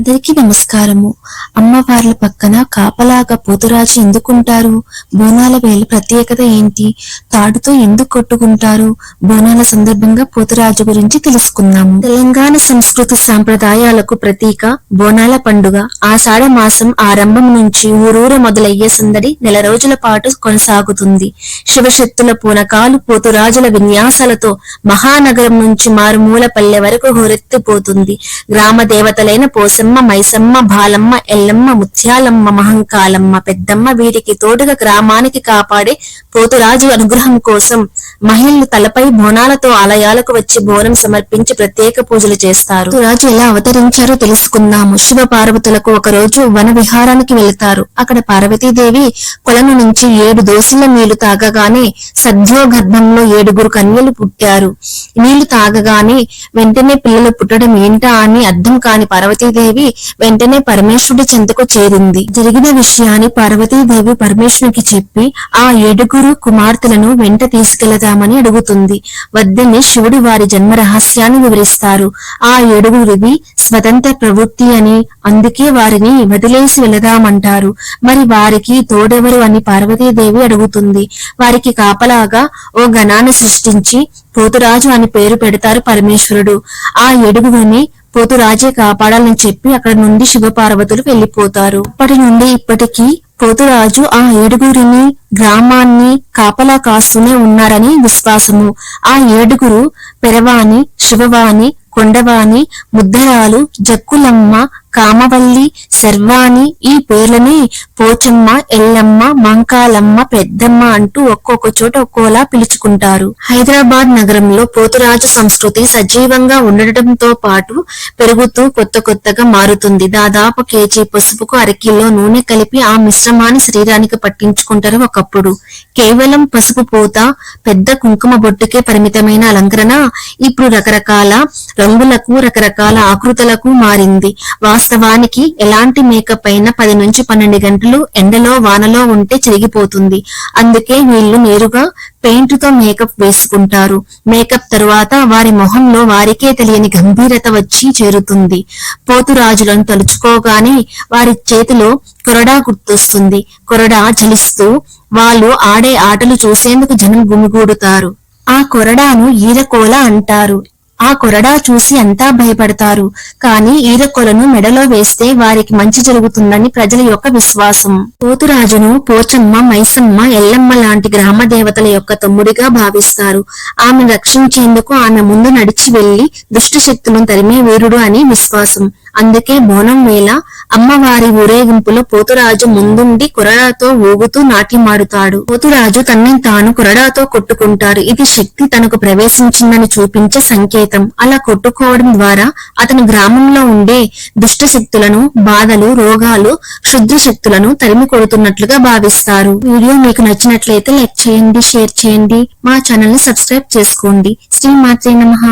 అందరికీ నమస్కారము. అమ్మవార్ల పక్కన కాపలాగా పోతురాజు ఎందుకుంటారు? బోనాల వేళ ప్రత్యేకత ఏంటి? తాడుతో ఎందుకు కొట్టుకుంటారు? బోనాల సందర్భంగా పోతురాజు గురించి తెలుసుకుందాము. తెలంగాణ సంస్కృతి సాంప్రదాయాలకు ప్రతీక బోనాల పండుగ. ఆషాఢ మాసం ఆరంభం నుంచి ఊరూర మొదలయ్యే సందడి నెల రోజుల పాటు కొనసాగుతుంది. శివశక్తుల పూనకాలు, పోతురాజుల విన్యాసాలతో మహానగరం నుంచి మారుమూల పల్లె వరకు హోరెత్తిపోతుంది. గ్రామ దేవతలైన పోసమ్మ, మైసమ్మ, బాలమ్మ, ఎల్లమ్మ, ముత్యాలమ్మ, మహంకాలమ్మ, పెద్దమ్మ వీరికి తోడుగా గ్రామానికి కాపాడే పోతురాజు అనుగ్రహం కోసం మహిళలు తలపై బోనాలతో ఆలయాలకు వచ్చి బోనం సమర్పించి ప్రత్యేక పూజలు చేస్తారు. పోతురాజు ఎలా అవతరించారో తెలుసుకుందాము. శివ పార్వతులకు ఒక రోజు వన విహారానికి వెళతారు. అక్కడ పార్వతీదేవి కొలను నుంచి 7 దోసిళ్ల నీళ్లు తాగగానే సద్యో గర్భంలో 7 కన్యలు పుట్టారు. నీళ్లు తాగగానే వెంటనే పిల్లలు పుట్టడం ఏంటా అని అర్థం కాని పార్వతీదేవి వెంటనే పరమేశ్వరుడి చెంతకు చేరింది. జరిగిన విషయాన్ని పార్వతీదేవి పరమేశ్వరునికి చెప్పి ఆ 7 కుమార్తెలను వెంట తీసుకెళదామని అడుగుతుంది. వద్దని శివుడు వారి జన్మ రహస్యాన్ని వివరిస్తారు. ఆ 7 స్వతంత్ర ప్రవృత్తి అని, అందుకే వారిని వదిలేసి వెళదామంటారు. మరి వారికి తోడెవరు అని పార్వతీదేవి అడుగుతుంది. వారికి కాపలాగా ఓ గణాన్ని సృష్టించి పోతురాజు అని పేరు పెడతారు పరమేశ్వరుడు. ఆ 7 పోతురాజే కాపాడాలని చెప్పి అక్కడి నుండి శివపార్వతులు వెళ్లిపోతారు. అప్పటి నుండి ఇప్పటికీ పోతురాజు ఆ 7 గ్రామాన్ని కాపలా కాస్తూనే ఉన్నారని విశ్వాసము. ఆ 7 పెరవాణి, శివవాణి, కొండవాణి, ముద్దరాలు, జక్కులమ్మ, కామవల్లి, శర్వాణి ఈ పేర్లని పోచమ్మ, ఎల్లమ్మ, మంకాలమ్మ, పెద్దమ్మ అంటూ ఒక్కొక్క చోట ఒక్కోలా పిలుచుకుంటారు. హైదరాబాద్ నగరంలో పోతురాజు సంస్కృతి సజీవంగా ఉండటంతో పాటు పెరుగుతూ కొత్తగా మారుతుంది. దాదాపు కేజీ పసుపుకు 1/2 కిలో నూనె కలిపి ఆ మిశ్రమాన్ని శరీరానికి పట్టించుకుంటారు. ఒకప్పుడు కేవలం పసుపు పూత, పెద్ద కుంకుమ బొట్టుకే పరిమితమైన అలంకరణ ఇప్పుడు రకరకాల రంగులకు, రకరకాల ఆకృతులకు మారింది. వాస్తవానికి ఎలాంటి మేకప్ అయినా 10 నుంచి 12 గంటలు ఎండలో వానలో ఉంటే చెరిగిపోతుంది. అందుకే వీళ్ళు నేరుగా పెయింట్ తో మేకప్ వేసుకుంటారు. మేకప్ తరువాత వారి మొహంలో వారికే తెలియని గంభీరత వచ్చి చేరుతుంది. పోతురాజులను తలుచుకోగానే వారి చేతిలో కొరడా గుర్తొస్తుంది. కొరడా చలిస్తూ వాళ్ళు ఆడే ఆటలు చూసేందుకు జనం గుమిగూడుతారు. ఆ కొరడాను ఈరకోల అంటారు. ఆ కొరడా చూసి అంతా భయపడతారు. కానీ ఈరకొలను మెడలో వేస్తే వారికి మంచి జరుగుతుందని ప్రజల యొక్క విశ్వాసం. పోతురాజును పోచమ్మ, మైసమ్మ, ఎల్లమ్మ లాంటి గ్రామ దేవతల యొక్క తమ్ముడిగా భావిస్తారు. ఆమెను రక్షించేందుకు ఆమె ముందు నడిచి వెళ్లి దుష్ట శక్తులను తరిమే వీరుడు అని విశ్వాసం. అందుకే బోనం వేళ అమ్మవారి ఊరేగింపులో పోతురాజు ముందుండి కొరడాతో ఊగుతూ నాట్యమాడుతాడు. పోతురాజు తనని తాను కొరడాతో కొట్టుకుంటారు. ఇది శక్తి తనకు ప్రవేశించిందని చూపించే సంకేతం. అలా కొట్టుకోవడం ద్వారా అతను గ్రామంలో ఉండే దుష్ట శక్తులను, బాధలు, రోగాలు, క్షుద్ర శక్తులను తరిమి కొడుతున్నట్లుగా భావిస్తారు. వీడియో మీకు నచ్చినట్లయితే లైక్ చేయండి, షేర్ చేయండి, మా ఛానల్ ని సబ్స్క్రైబ్ చేసుకోండి. శ్రీమాత్రే నమః.